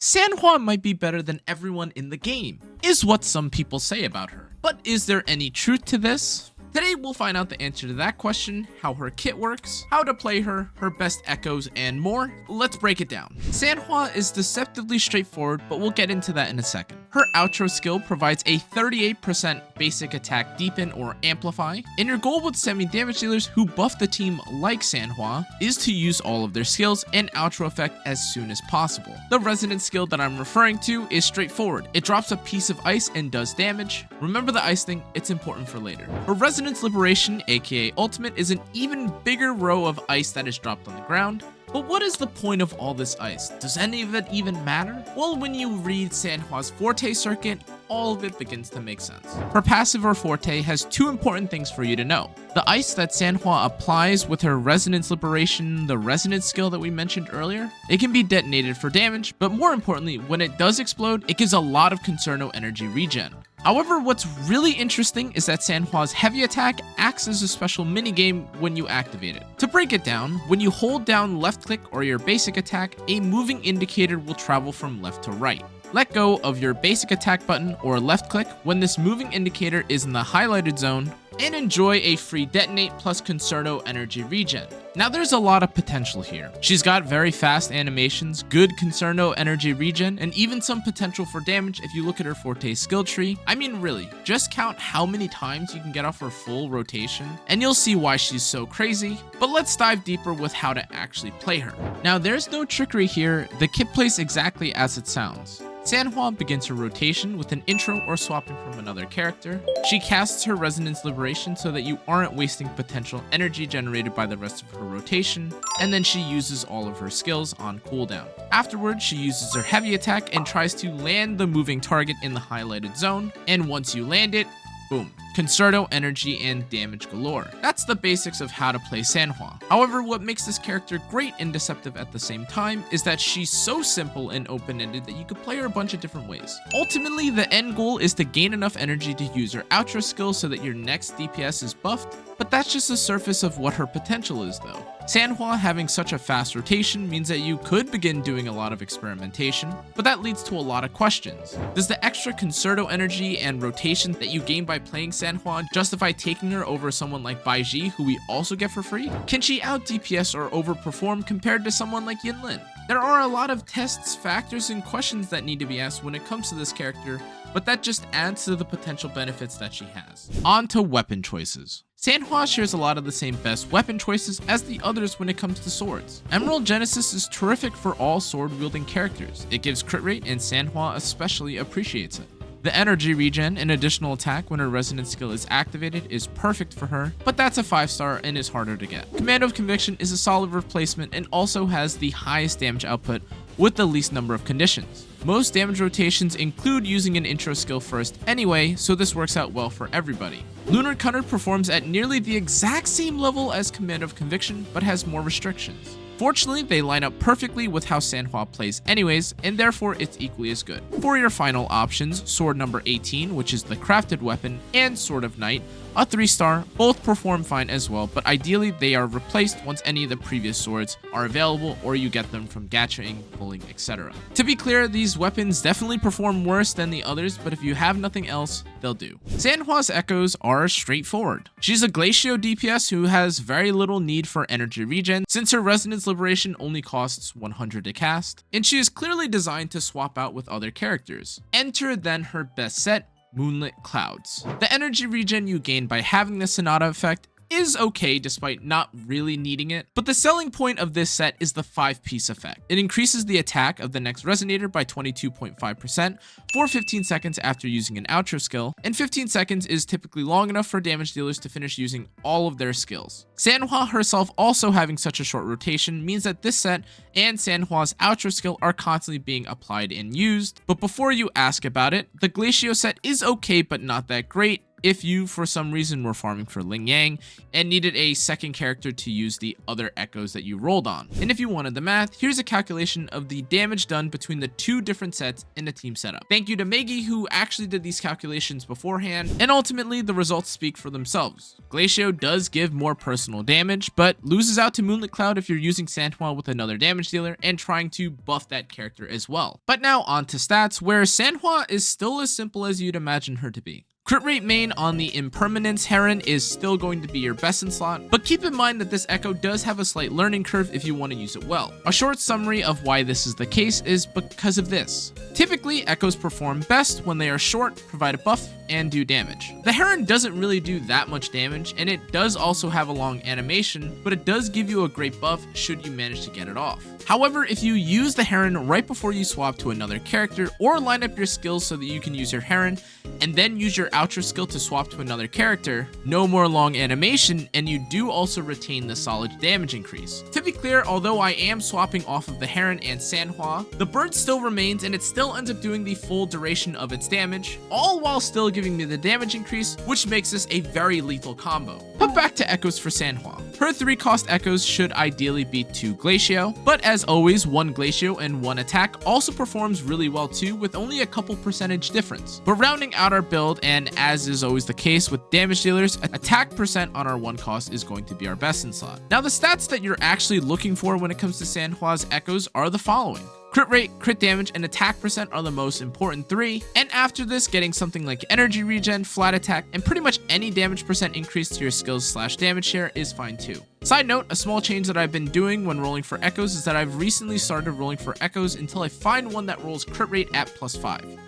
Sanhua might be better than everyone in the game, is what some people say about her. But is there any truth to this? Today we'll find out the answer to that question, how her kit works, how to play her, her best echoes, and more. Let's break it down. Sanhua is deceptively straightforward, but we'll get into that in a second. Her outro skill provides a 38% basic attack deepen or amplify, and your goal with semi-damage dealers who buff the team like Sanhua is to use all of their skills and outro effect as soon as possible. The resonance skill that I'm referring to is straightforward. It drops a piece of ice and does damage. Remember the ice thing, it's important for later. Her Resonance Liberation, aka Ultimate, is an even bigger row of ice that is dropped on the ground. But what is the point of all this ice? Does any of it even matter? Well, when you read Sanhua's Forte circuit, all of it begins to make sense. Her passive or Forte has two important things for you to know. The ice that Sanhua applies with her Resonance Liberation, the resonance skill that we mentioned earlier, it can be detonated for damage, but more importantly, when it does explode, it gives a lot of Concerno energy regen. However, what's really interesting is that Sanhua's heavy attack acts as a special minigame when you activate it. To break it down, when you hold down left click or your basic attack, a moving indicator will travel from left to right. Let go of your basic attack button or left click when this moving indicator is in the highlighted zone, and enjoy a free detonate plus Concerno energy regen. Now there's a lot of potential here. She's got very fast animations, good Concerno energy regen, and even some potential for damage if you look at her Forte skill tree. I mean really, just count how many times you can get off her full rotation, and you'll see why she's so crazy. But let's dive deeper with how to actually play her. Now there's no trickery here, the kit plays exactly as it sounds. Sanhua begins her rotation with an intro or swapping from another character. She casts her Resonance Liberation so that you aren't wasting potential energy generated by the rest of her rotation, and then she uses all of her skills on cooldown. Afterwards, she uses her heavy attack and tries to land the moving target in the highlighted zone, and once you land it, boom. Concerno energy and damage galore. That's the basics of how to play Sanhua. However, what makes this character great and deceptive at the same time is that she's so simple and open-ended that you could play her a bunch of different ways. Ultimately, the end goal is to gain enough energy to use her outro skill so that your next DPS is buffed, but that's just the surface of what her potential is though. Sanhua having such a fast rotation means that you could begin doing a lot of experimentation, but that leads to a lot of questions. Does the extra Concerto energy and rotation that you gain by playing Sanhua justify taking her over someone like Baiji, who we also get for free? Can she out DPS or overperform compared to someone like Yinlin? There are a lot of tests, factors, and questions that need to be asked when it comes to this character, but that just adds to the potential benefits that she has. On to weapon choices. Sanhua shares a lot of the same best weapon choices as the others when it comes to swords. Emerald Genesis is terrific for all sword-wielding characters. It gives crit rate, and Sanhua especially appreciates it. The energy regen, an additional attack when her resonance skill is activated, is perfect for her, but that's a 5-star and is harder to get. Command of Conviction is a solid replacement and also has the highest damage output with the least number of conditions. Most damage rotations include using an intro skill first anyway, so this works out well for everybody. Lunar Cutter performs at nearly the exact same level as Command of Conviction, but has more restrictions. Fortunately, they line up perfectly with how Sanhua plays anyways, and therefore it's equally as good. For your final options, Sword number 18, which is the crafted weapon, and Sword of Night, a 3-star, both perform fine as well, but ideally they are replaced once any of the previous swords are available or you get them from gachaing, pulling, etc. To be clear, these weapons definitely perform worse than the others, but if you have nothing else, they'll do. Sanhua's echoes are straightforward. She's a Glacio DPS who has very little need for energy regen, since her Resonance Liberation only costs 100 to cast, and she is clearly designed to swap out with other characters. Enter then her best set, Moonlit Clouds. The energy regen you gain by having the Sonata effect is okay despite not really needing it, but the selling point of this set is the 5-piece effect. It increases the attack of the next resonator by 22.5% for 15 seconds after using an outro skill, and 15 seconds is typically long enough for damage dealers to finish using all of their skills. Sanhua herself also having such a short rotation means that this set and Sanhua's outro skill are constantly being applied and used, but before you ask about it, the Glacio set is okay but not that great. if you for some reason were farming for Ling Yang and needed a second character to use the other echoes that you rolled on. And if you wanted the math, here's a calculation of the damage done between the two different sets in a team setup. Thank you to Maggie, who actually did these calculations beforehand, and ultimately the results speak for themselves. Glacio does give more personal damage, but loses out to Moonlit Cloud if you're using Sanhua with another damage dealer and trying to buff that character as well. But now on to stats, where Sanhua is still as simple as you'd imagine her to be. Crit rate main on the Impermanence Heron is still going to be your best in slot, but keep in mind that this echo does have a slight learning curve if you want to use it well. A short summary of why this is the case is because of this. Typically, echoes perform best when they are short, provide a buff, and do damage. The Heron doesn't really do that much damage, and it does also have a long animation, but it does give you a great buff should you manage to get it off. However, if you use the Heron right before you swap to another character, or line up your skills so that you can use your Heron, and then use your Ultra skill to swap to another character, no more long animation, and you do also retain the solid damage increase. To be clear, although I am swapping off of the Heron and Sanhua, the bird still remains and it still ends up doing the full duration of its damage, all while still giving me the damage increase, which makes this a very lethal combo. But back to echoes for Sanhua. Her 3-cost echoes should ideally beat 2 Glacio, but as always, 1 Glacio and 1 attack also performs really well too, with only a couple percentage difference. But rounding out our build, and as is always the case with damage dealers, attack percent on our 1 cost is going to be our best in slot. Now the stats that you're actually looking for when it comes to Sanhua's echoes are the following. Crit rate, crit damage, and attack percent are the most important 3, and after this, getting something like energy regen, flat attack, and pretty much any damage percent increase to your skills / damage share is fine too. Side note, a small change that I've been doing when rolling for echoes is that I've recently started rolling for echoes until I find one that rolls crit rate at +5.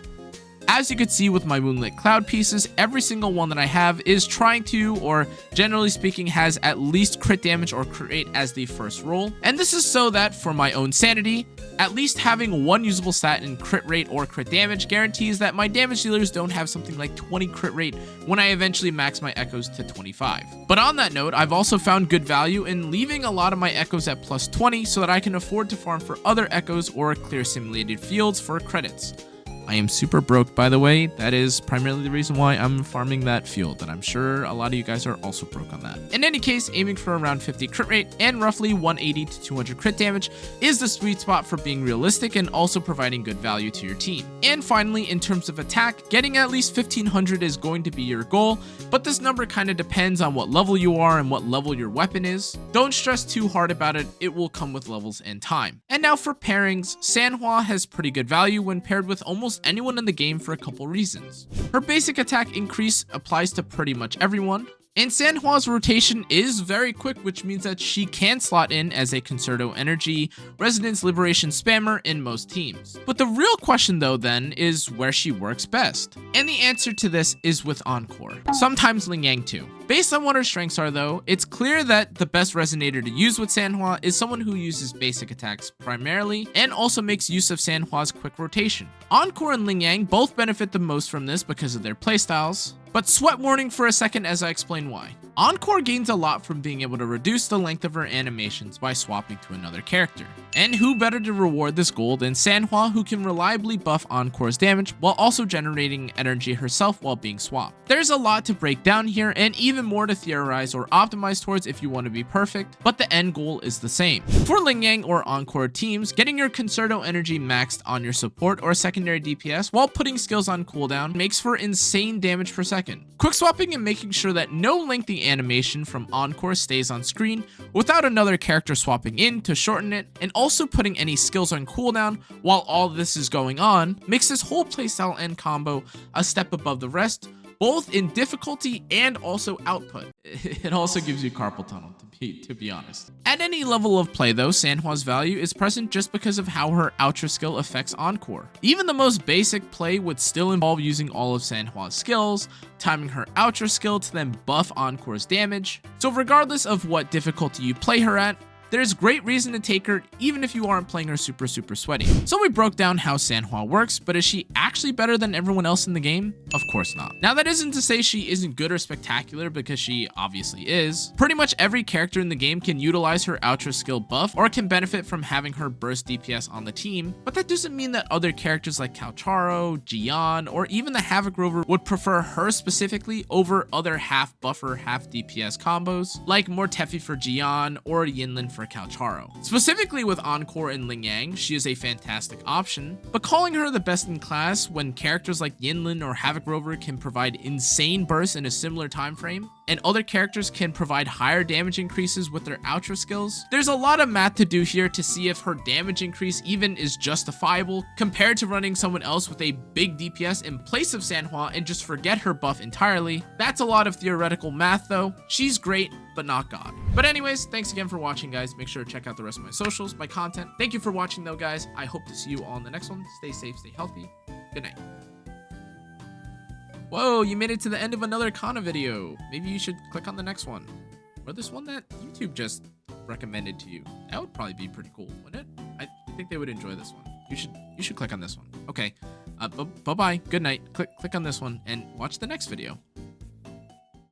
As you can see with my Moonlit Cloud pieces, every single one that I have is trying to, or generally speaking, has at least crit damage or crit rate as the first roll. And this is so that, for my own sanity, at least having one usable stat in crit rate or crit damage guarantees that my damage dealers don't have something like 20 crit rate when I eventually max my echoes to 25. But on that note, I've also found good value in leaving a lot of my echoes at +20 so that I can afford to farm for other echoes or clear simulated fields for credits. I am super broke, by the way. That is primarily the reason why I'm farming that field, and I'm sure a lot of you guys are also broke on that. In any case, aiming for around 50 crit rate and roughly 180 to 200 crit damage is the sweet spot for being realistic and also providing good value to your team. And finally, in terms of attack, getting at least 1500 is going to be your goal, but this number kind of depends on what level you are and what level your weapon is. Don't stress too hard about it, it will come with levels and time. And now for pairings, Sanhua has pretty good value when paired with almost anyone in the game for a couple reasons. Her basic attack increase applies to pretty much everyone, and Sanhua's rotation is very quick, which means that she can slot in as a Concerto Energy Resonance Liberation spammer in most teams. But the real question though then is where she works best. And the answer to this is with Encore. Sometimes Ling Yang too. Based on what her strengths are though, it's clear that the best resonator to use with Sanhua is someone who uses basic attacks primarily and also makes use of Sanhua's quick rotation. Encore and Ling Yang both benefit the most from this because of their playstyles. But sweat warning for a second as I explain why. Encore gains a lot from being able to reduce the length of her animations by swapping to another character. And who better to reward this goal than Sanhua, who can reliably buff Encore's damage while also generating energy herself while being swapped. There's a lot to break down here and even more to theorize or optimize towards if you want to be perfect, but the end goal is the same. For Ling Yang or Encore teams, getting your Concerto energy maxed on your support or secondary DPS while putting skills on cooldown makes for insane damage per second. Quick swapping and making sure that no lengthy animation from Encore stays on screen without another character swapping in to shorten it, and also putting any skills on cooldown while all this is going on makes this whole playstyle and combo a step above the rest, both in difficulty and also output. It also gives you carpal tunnel, to be honest. At any level of play though, Sanhua's value is present just because of how her Ultra skill affects Encore. Even the most basic play would still involve using all of Sanhua's skills, timing her Ultra skill to then buff Encore's damage. So regardless of what difficulty you play her at, there's great reason to take her even if you aren't playing her super sweaty. So we broke down how Sanhua works, but is she actually actually better than everyone else in the game? Of course not. Now, that isn't to say she isn't good or spectacular, because she obviously is. Pretty much every character in the game can utilize her Ultra skill buff or can benefit from having her burst DPS on the team, but that doesn't mean that other characters like Calcharo, Jian, or even the Havoc Rover would prefer her specifically over other half buffer, half DPS combos, like Mortefi for Jian or Yinlin for Calcharo. Specifically with Encore and Ling Yang, she is a fantastic option, but calling her the best in class when characters like Yinlin or Havoc Rover can provide insane bursts in a similar time frame, and other characters can provide higher damage increases with their Ultra skills, there's a lot of math to do here to see if her damage increase even is justifiable compared to running someone else with a big DPS in place of Sanhua and just forget her buff entirely. That's a lot of theoretical math though. She's great, but not God. But anyways, thanks again for watching, guys. Make sure to check out the rest of my socials, my content. Thank you for watching though, guys. I hope to see you all in the next one. Stay safe, stay healthy. Good night. Whoa, you made it to the end of another Kana video. Maybe you should click on the next one. Or this one that YouTube just recommended to you. That would probably be pretty cool, wouldn't it? I think they would enjoy this one. You should click on this one. Okay. Bye-bye. Good night. Click on this one and watch the next video.